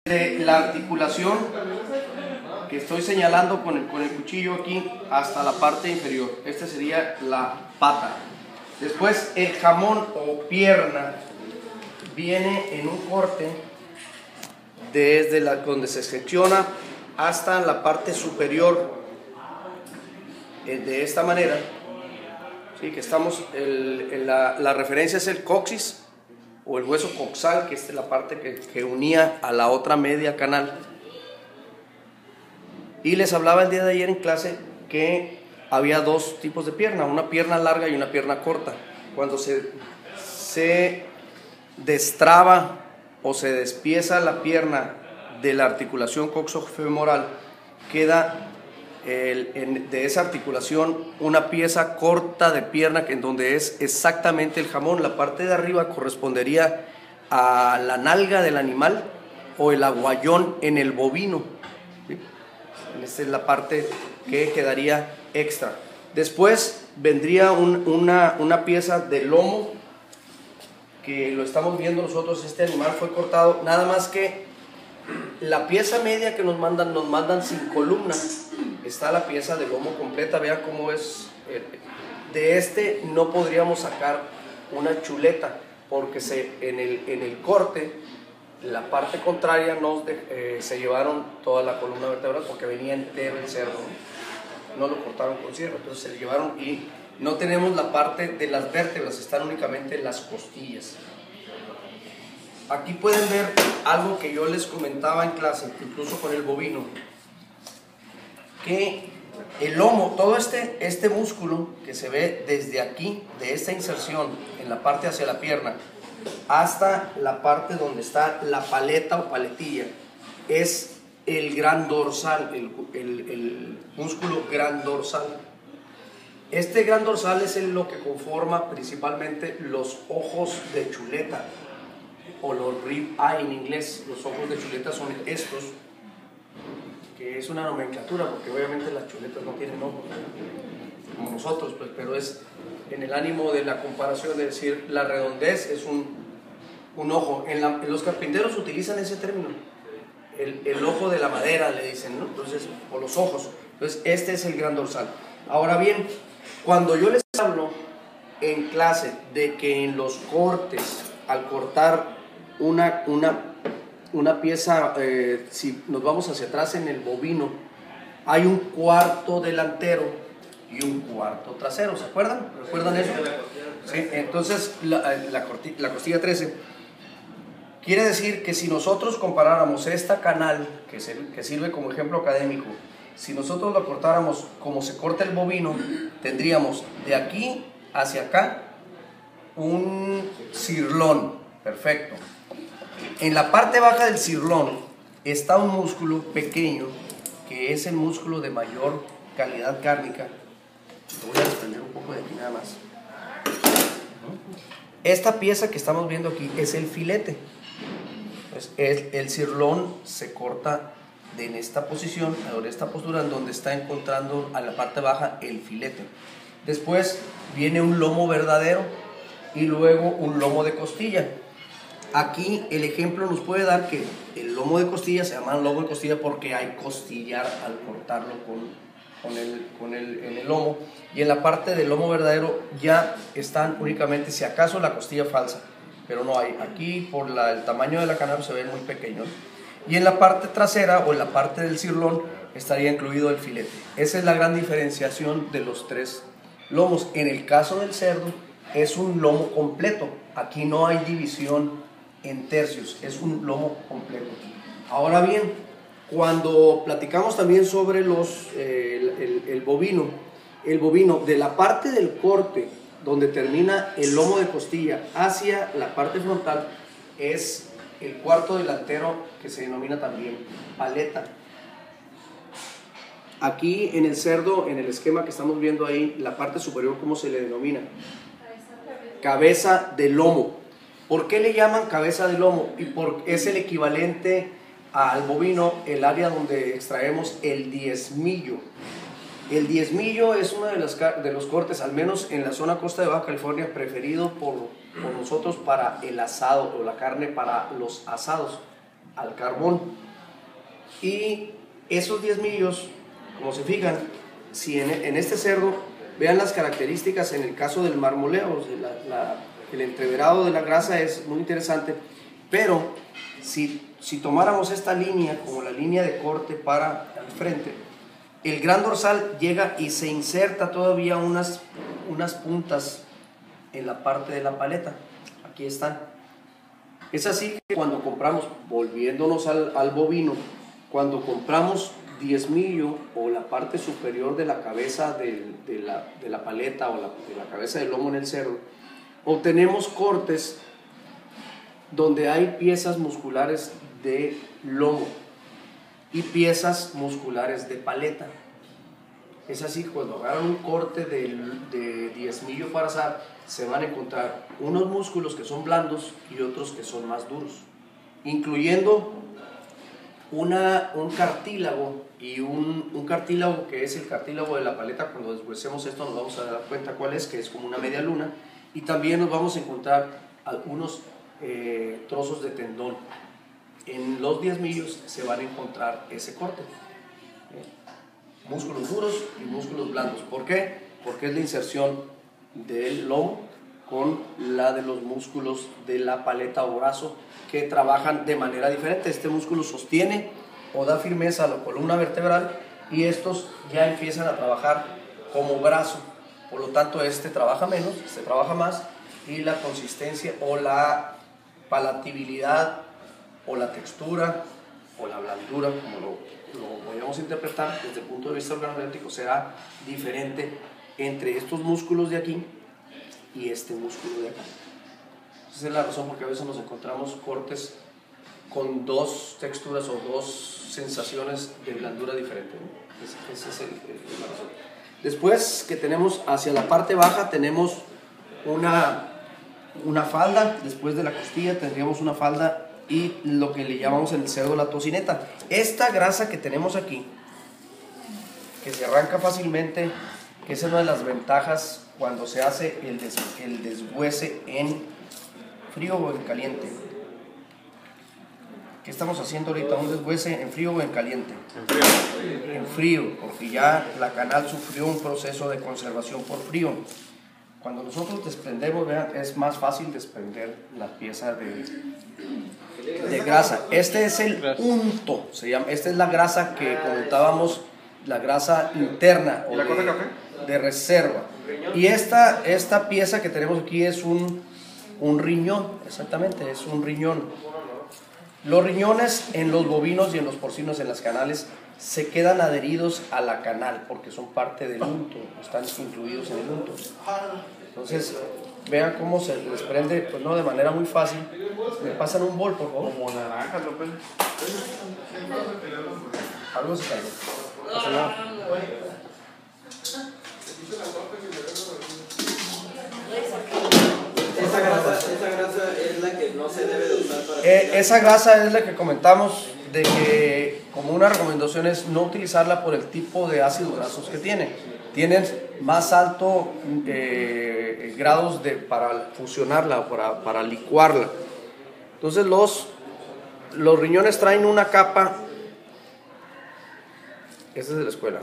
De la articulación que estoy señalando con el cuchillo aquí hasta la parte inferior. Esta sería la pata. Después el jamón o pierna viene en un corte desde donde se secciona hasta la parte superior, de esta manera. Sí, que estamos, la referencia es el coxis o el hueso coxal, que es la parte que unía a la otra media canal. Y les hablaba el día de ayer en clase que había dos tipos de pierna, una pierna larga y una pierna corta. Cuando se destraba o se despieza la pierna de la articulación coxofemoral, queda de esa articulación una pieza corta de pierna en donde es exactamente el jamón. La parte de arriba correspondería a la nalga del animal o el aguayón en el bovino, ¿sí? Esta es la parte que quedaría extra. Después vendría una pieza de lomo, que lo estamos viendo nosotros. Este animal fue cortado, nada más que la pieza media que nos mandan sin columna. Está la pieza de lomo completa, vean cómo es. De este no podríamos sacar una chuleta, porque en el corte, la parte contraria se llevaron toda la columna vertebral, porque venía entero el cerdo, no lo cortaron con sierra, entonces se lo llevaron y no tenemos la parte de las vértebras, están únicamente las costillas. Aquí pueden ver algo que yo les comentaba en clase, incluso con el bovino, que el lomo, todo este músculo que se ve desde aquí, de esta inserción en la parte hacia la pierna, hasta la parte donde está la paleta o paletilla, es el gran dorsal, el músculo gran dorsal. Este gran dorsal es lo que conforma principalmente los ojos de chuleta, o los rib eye en inglés. Los ojos de chuleta son estos, que es una nomenclatura, porque obviamente las chuletas no tienen ojos como nosotros, pues, pero es en el ánimo de la comparación, de decir la redondez es un ojo. En los carpinteros utilizan ese término, el ojo de la madera le dicen, ¿no? Entonces, o los ojos. Entonces este es el gran dorsal. Ahora bien, cuando yo les hablo en clase de que en los cortes, al cortar una pieza, si nos vamos hacia atrás en el bovino, hay un cuarto delantero y un cuarto trasero, ¿se acuerdan? ¿Recuerdan eso? Sí, entonces la costilla 13 quiere decir que si nosotros comparáramos esta canal, que sirve como ejemplo académico, si nosotros lo cortáramos como se corta el bovino, tendríamos de aquí hacia acá un cirlón, perfecto. En la parte baja del cirlón está un músculo pequeño, que es el músculo de mayor calidad cárnica. Voy a desprender un poco de aquí nada más. Esta pieza que estamos viendo aquí es el filete. Pues el cirlón se corta en esta posición, en esta postura, en donde está encontrando a la parte baja el filete. Después viene un lomo verdadero y luego un lomo de costilla. Aquí el ejemplo nos puede dar que el lomo de costilla se llama lomo de costilla porque hay costillar al cortarlo en el lomo, y en la parte del lomo verdadero ya están únicamente, si acaso, la costilla falsa, pero no hay. Aquí por el tamaño de la canal se ve muy pequeño, y en la parte trasera o en la parte del cirlón estaría incluido el filete. Esa es la gran diferenciación de los tres lomos. En el caso del cerdo es un lomo completo, aquí no hay división en tercios, es un lomo completo. Ahora bien, cuando platicamos también sobre el bovino, de la parte del corte donde termina el lomo de costilla hacia la parte frontal, es el cuarto delantero, que se denomina también paleta. Aquí en el cerdo, en el esquema que estamos viendo ahí, la parte superior, ¿cómo se le denomina? Cabeza de lomo. ¿Por qué le llaman cabeza de lomo? Y es el equivalente al bovino, el área donde extraemos el diezmillo. El diezmillo es uno de los cortes, al menos en la zona costa de Baja California, preferido por nosotros para el asado, o la carne para los asados. al carbón. Y esos diezmillos, como se fijan, si en este cerdo, vean las características en el caso del marmoleo, el entreverado de la grasa es muy interesante, pero si tomáramos esta línea como la línea de corte para el frente, el gran dorsal llega y se inserta todavía unas puntas en la parte de la paleta. Aquí están. Es así que cuando compramos, volviéndonos al bovino, cuando compramos diezmillo o la parte superior de la cabeza de la paleta o de la cabeza del lomo en el cerdo, obtenemos cortes donde hay piezas musculares de lomo y piezas musculares de paleta. Es así que cuando agarran un corte de diezmillo para asar, se van a encontrar unos músculos que son blandos y otros que son más duros, incluyendo un cartílago, y un cartílago que es el cartílago de la paleta. Cuando deshuesemos esto nos vamos a dar cuenta cuál es, que es como una media luna, y también nos vamos a encontrar algunos trozos de tendón. En los diezmillos se van a encontrar ese corte, músculos duros y músculos blandos. ¿Por qué? Porque es la inserción del lomo con la de los músculos de la paleta o brazo, que trabajan de manera diferente. Este músculo sostiene o da firmeza a la columna vertebral, y estos ya empiezan a trabajar como brazo. Por lo tanto, este trabaja menos, este trabaja más, y la consistencia o la palatabilidad o la textura o la blandura, como lo vayamos a interpretar desde el punto de vista organoléctrico, será diferente entre estos músculos de aquí y este músculo de acá. Esa es la razón por qué a veces nos encontramos cortes con dos texturas o dos sensaciones de blandura diferente, ¿no? Esa es la razón. Después, que tenemos hacia la parte baja, tenemos una falda. Después de la costilla tendríamos una falda y lo que le llamamos en el cerdo la tocineta. Esta grasa que tenemos aquí, que se arranca fácilmente, que es una de las ventajas cuando se hace el deshuese en frío o en caliente. ¿Qué estamos haciendo ahorita? Un deshuese en frío o en caliente. En frío, porque ya la canal sufrió un proceso de conservación por frío. Cuando nosotros desprendemos, vean, es más fácil desprender la pieza de grasa. Este es el unto, se llama. Esta es la grasa que comentábamos, la grasa interna o de reserva. Y esta pieza que tenemos aquí es un riñón, exactamente, es un riñón. Los riñones en los bovinos y en los porcinos, en las canales, se quedan adheridos a la canal porque son parte del unto, están incluidos en el unto. Entonces, vean cómo se desprende, pues no de manera muy fácil. Me pasan un bol, por favor. Como naranja, López. Algo se cayó. Esa grasa es la que no se debe de usar para... Esa grasa es la que comentamos, de que como una recomendación es no utilizarla por el tipo de ácidos grasos que tiene. Tienen más alto grados para fusionarla o para licuarla. Entonces los riñones traen una capa. Esta es de la escuela.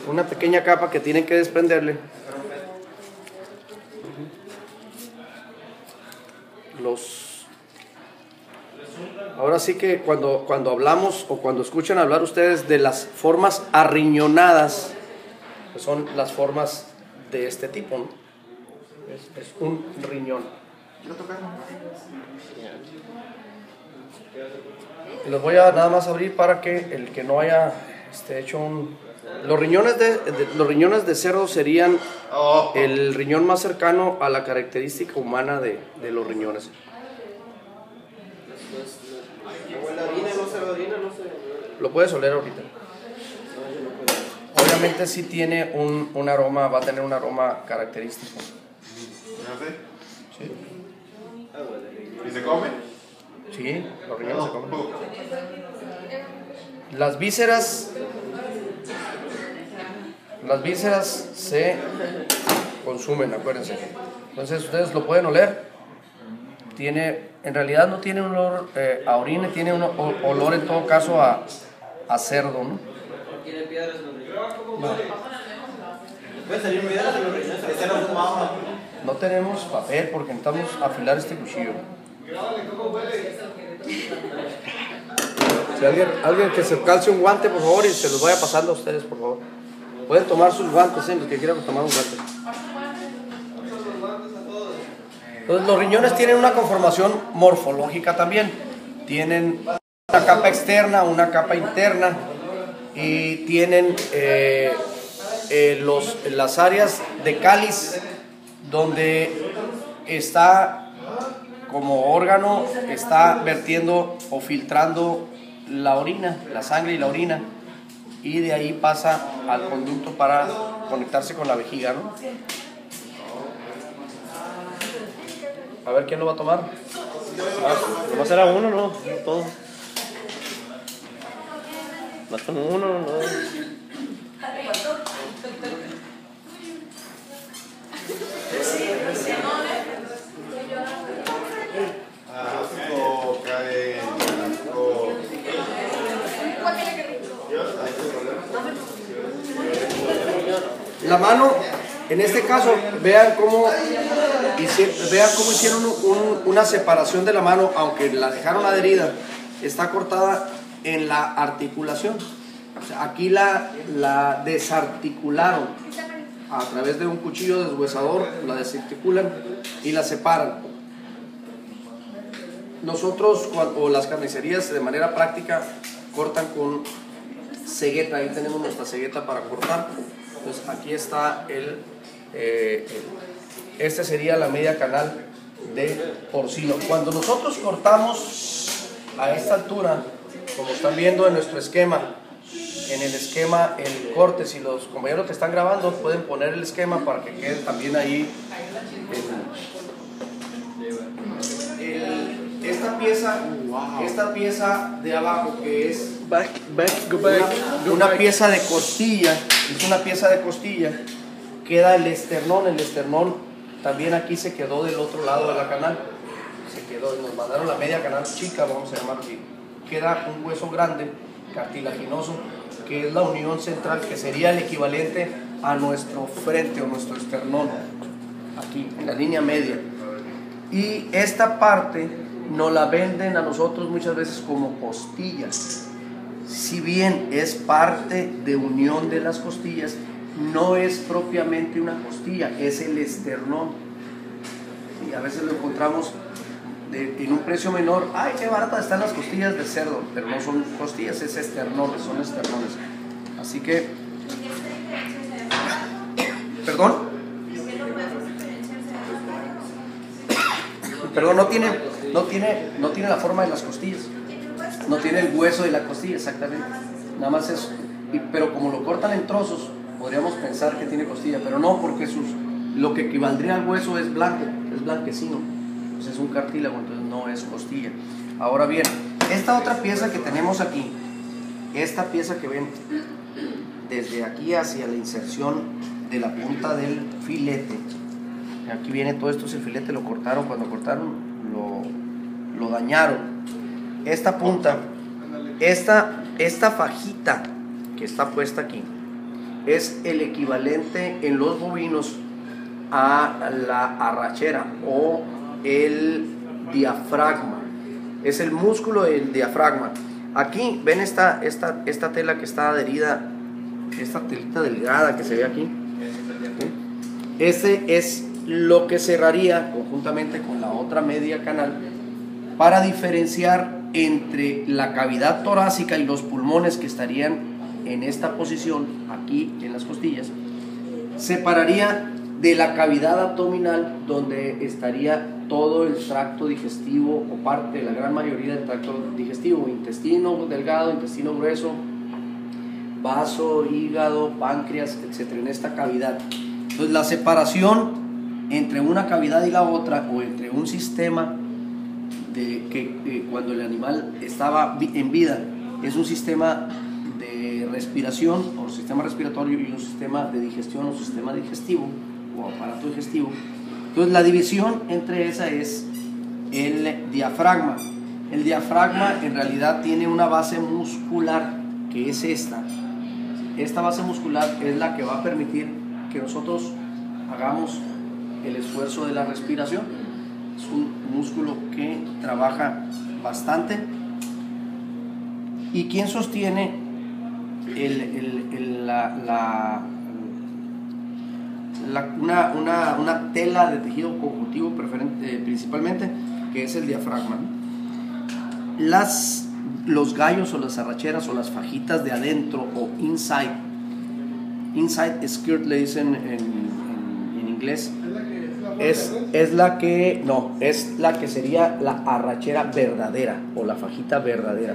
Una pequeña capa que tienen que desprenderle. Ahora sí que cuando hablamos o cuando escuchan hablar ustedes de las formas arriñonadas, pues son las formas de este tipo, ¿no? Es un riñón. Y los voy a nada más abrir para que el que no haya hecho un... Los riñones de cerdo serían el riñón más cercano a la característica humana de los riñones. Lo puedes oler ahorita. Obviamente sí tiene un aroma, va a tener un aroma característico. ¿Sí? ¿Y se come? Sí, los riñones se comen. Las vísceras se consumen, acuérdense. Entonces ustedes lo pueden oler. En realidad no tiene un olor a orina, tiene un olor en todo caso a cerdo, ¿no? ¿Tiene piedras en los riñones? No. ¿Puede salir piedras en los riñones? Este no fumaba. No tenemos papel porque necesitamos afilar este cuchillo. Si alguien que se calce un guante, por favor, y se los vaya pasando a ustedes, por favor. Pueden tomar sus guantes, los que quieran tomar un guante. Entonces, los riñones tienen una conformación morfológica también. Tienen una capa externa, una capa interna, y tienen las áreas de cáliz donde está como órgano, está vertiendo o filtrando la orina, la sangre y la orina, y de ahí pasa al conducto para conectarse con la vejiga, ¿no? A ver, ¿quién lo va a tomar? ¿Va a ser a uno, no? Todo. Más con uno, no. Asco, cae, asco. La mano, en este caso, vean cómo hicieron una separación de la mano, aunque la dejaron adherida, está cortada en la articulación. O sea, aquí la desarticularon a través de un cuchillo deshuesador, la desarticulan y la separan. Nosotros, o las carnicerías, de manera práctica, cortan con cegueta. Ahí tenemos nuestra cegueta para cortar. Entonces aquí está este sería la media canal de porcino. Cuando nosotros cortamos a esta altura, como están viendo en nuestro esquema, en el esquema, el corte, si los compañeros que están grabando pueden poner el esquema para que quede también ahí esta pieza de abajo, que es una pieza de costilla, es una pieza de costilla, queda el esternón también aquí se quedó del otro lado de la canal, se quedó, y nos mandaron la media canal chica, vamos a llamarlo así. Queda un hueso grande, cartilaginoso, que es la unión central, que sería el equivalente a nuestro frente o nuestro esternón, aquí, en la línea media. Y esta parte nos la venden a nosotros muchas veces como costillas. Si bien es parte de unión de las costillas, no es propiamente una costilla, es el esternón. Y a veces lo encontramos en un precio menor. ¡Ay, qué baratas están las costillas de cerdo! Pero no son costillas, es esternones, son esternones. Así que... ¿Perdón? Perdón, no tiene la forma de las costillas. No tiene el hueso de la costilla, exactamente. Nada más eso. Pero como lo cortan en trozos, podríamos pensar que tiene costilla, pero no, porque lo que equivaldría al hueso es blanco, es blanquecino. Pues es un cartílago, entonces no es costilla. Ahora bien, esta otra pieza que tenemos aquí, esta pieza que ven desde aquí hacia la inserción de la punta del filete, aquí viene todo esto, es el filete, lo cortaron, cuando cortaron lo dañaron. Esta punta, esta fajita que está puesta aquí, es el equivalente en los bovinos a la arrachera o el diafragma. Es el músculo del diafragma. Aquí ven esta tela que está adherida, esta telita delgada que se ve aquí. Ese es lo que cerraría conjuntamente con la otra media canal para diferenciar entre la cavidad torácica y los pulmones, que estarían en esta posición aquí en las costillas. Separaría de la cavidad abdominal, donde estaría todo el tracto digestivo, o parte de la gran mayoría del tracto digestivo: intestino delgado, intestino grueso, vaso, hígado, páncreas, etc. en esta cavidad. Entonces la separación entre una cavidad y la otra, o entre un sistema cuando el animal estaba en vida, es un sistema de respiración o sistema respiratorio, y un sistema de digestión o sistema digestivo o aparato digestivo, Entonces la división entre esa es el diafragma. El diafragma en realidad tiene una base muscular, que es esta. Esta base muscular es la que va a permitir que nosotros hagamos el esfuerzo de la respiración. Es un músculo que trabaja bastante. ¿Y quién sostiene una tela de tejido conjuntivo principalmente, que es el diafragma? Los gallos o las arracheras o las fajitas de adentro o inside skirt le dicen en inglés, es la que sería la arrachera verdadera o la fajita verdadera.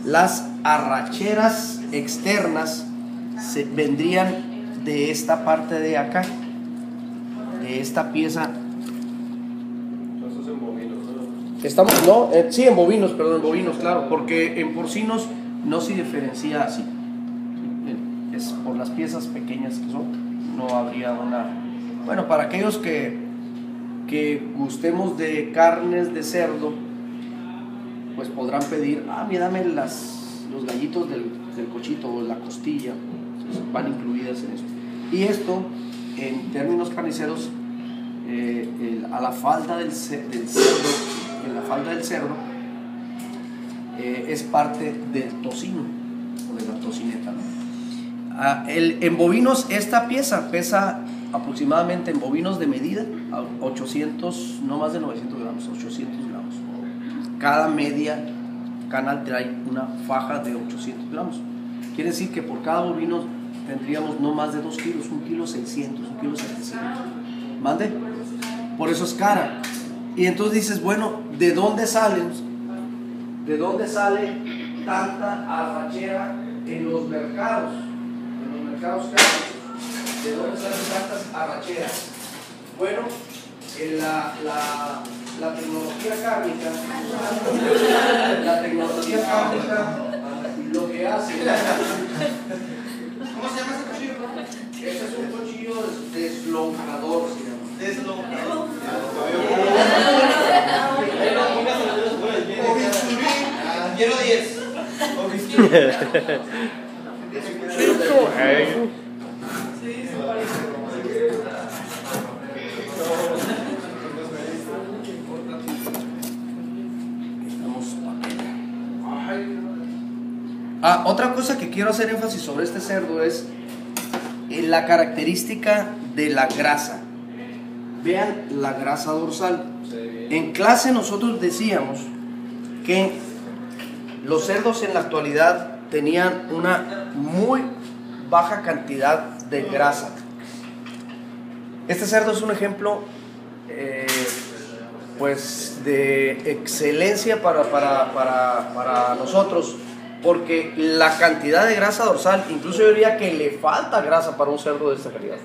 Las arracheras externas vendrían de esta parte de acá, de esta pieza. Sí, en bovinos, claro, porque en porcinos no se diferencia así. Es por las piezas pequeñas que son, no habría una... Bueno, para aquellos que gustemos de carnes de cerdo, pues podrán pedir, mira, dame los gallitos del cochito o la costilla, entonces van incluidas en esto. Y esto, en términos carniceros, a la falda del cerdo, en la falda del cerdo, es parte del tocino o de la tocineta, ¿no? En bovinos esta pieza pesa aproximadamente, en bovinos de medida, 800, no más de 900 gramos, 800 gramos. Cada media canal trae una faja de 800 gramos. Quiere decir que por cada bovino tendríamos no más de 2 kilos, 1 kilo 600, 1 kilo 700. ¿Mande? Por eso es cara. Y entonces dices, bueno, ¿de dónde salen? ¿De dónde sale tanta arrachera en los mercados? En los mercados caros. ¿De dónde salen tantas arracheras? Bueno, en la tecnología cárnica, lo que hace... ¿Cómo se llama ese cuchillo? Este es un cuchillo deslonjador, se llama. Deslonjador. Quiero 10. Otra cosa que quiero hacer énfasis sobre este cerdo es la característica de la grasa. Vean la grasa dorsal. En clase nosotros decíamos que los cerdos en la actualidad tenían una muy baja cantidad de grasa. Este cerdo es un ejemplo pues de excelencia para nosotros, porque la cantidad de grasa dorsal, incluso yo diría que le falta grasa para un cerdo de esta calidad.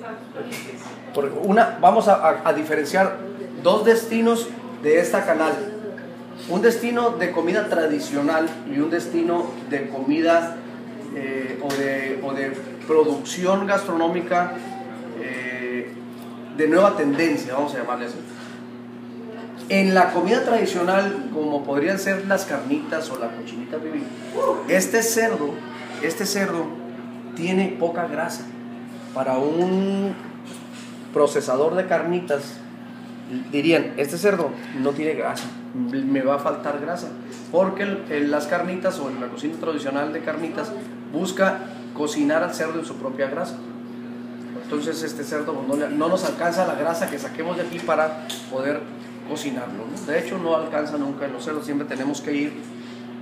Vamos a diferenciar dos destinos de esta canal: un destino de comida tradicional y un destino de comida o de producción gastronómica de nueva tendencia, vamos a llamarle así. En la comida tradicional, como podrían ser las carnitas o la cochinita pibil, este cerdo tiene poca grasa. Para un procesador de carnitas dirían, este cerdo no tiene grasa, me va a faltar grasa, porque las carnitas o en la cocina tradicional de carnitas busca cocinar al cerdo en su propia grasa. Entonces este cerdo no nos alcanza la grasa que saquemos de aquí para poder cocinarlo, ¿no? De hecho no alcanza nunca en los cerdos, siempre tenemos que ir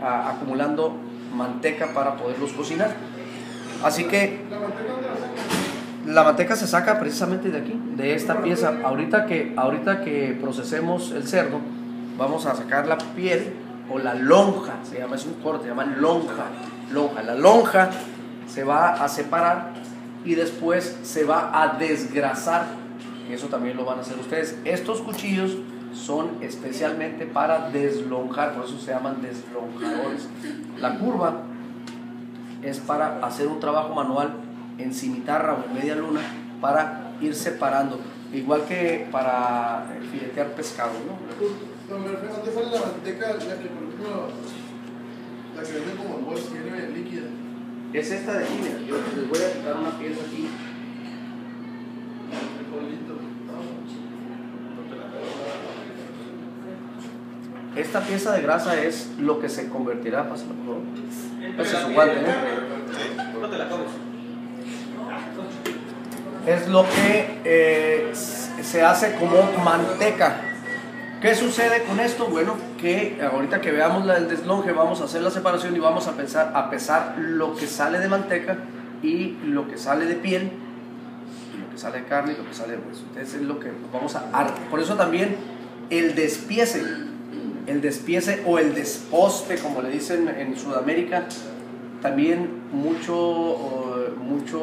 acumulando manteca para poderlos cocinar. Así que la manteca se saca precisamente de aquí, de esta pieza. Ahorita que procesemos el cerdo, vamos a sacar la piel o la lonja, se llama, es un corte, se llama lonja. La lonja se va a separar y después se va a desgrasar. Eso también lo van a hacer ustedes. Estos cuchillos son especialmente para deslonjar, por eso se llaman deslonjadores. La curva es para hacer un trabajo manual en cimitarra o en media luna, para ir separando. igual que para filetear pescado, ¿no? No, me refiero, ¿dónde sale la manteca, la que por ejemplo, la que venden como en bolsa, que viene líquida? Es esta de aquí, mira, yo les voy a quitar una pieza aquí. Esta pieza de grasa es lo que se convertirá, pásalo, por favor. Ese es su guante, ¿no? No te la comes. Es lo que se hace como manteca. ¿Qué sucede con esto? Bueno, que ahorita que veamos el deslonge vamos a hacer la separación y vamos a pesar lo que sale de manteca y lo que sale de piel, y lo que sale de carne y lo que sale de hueso. Entonces es lo que vamos a... Por eso también el despiece o el desposte, como le dicen en Sudamérica, también mucho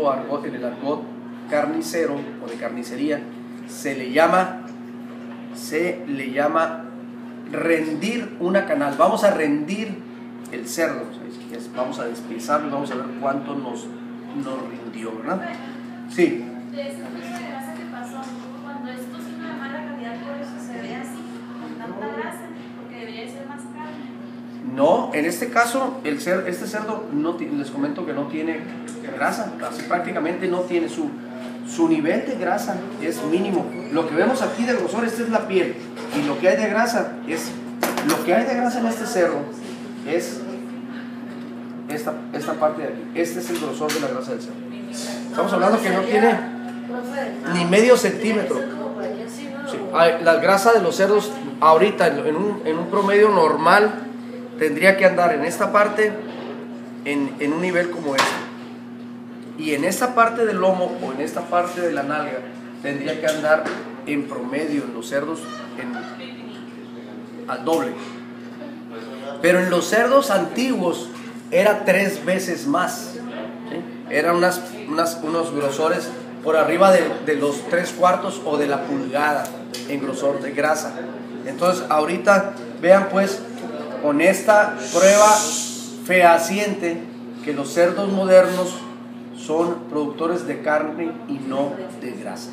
argot, en el argot carnicero o de carnicería, se le llama rendir una canal. Vamos a rendir el cerdo, vamos a despiezarlo y vamos a ver cuánto nos rindió, ¿verdad? Sí. De ese tipo de grasa que pasó, cuando es tocino de mala calidad, por eso se ve así, con tanta grasa, porque debería ser más carne. No, en este caso, este cerdo, les comento que no tiene grasa, así prácticamente no tiene su nivel de grasa, es mínimo. Lo que vemos aquí de grosor, esta es la piel, y lo que hay de grasa en este cerdo es esta parte de aquí. Este es el grosor de la grasa del cerdo. Estamos hablando que no tiene ni medio centímetro. Sí, la grasa de los cerdos ahorita en un promedio normal tendría que andar en esta parte en un nivel como este, y en esta parte del lomo o en esta parte de la nalga tendría que andar en promedio en los cerdos al doble, pero en los cerdos antiguos era 3 veces más, ¿sí? Eran unos grosores por arriba de los 3/4 o de la pulgada en grosor de grasa. Entonces ahorita vean pues con esta prueba fehaciente que los cerdos modernos son productores de carne y no de grasa.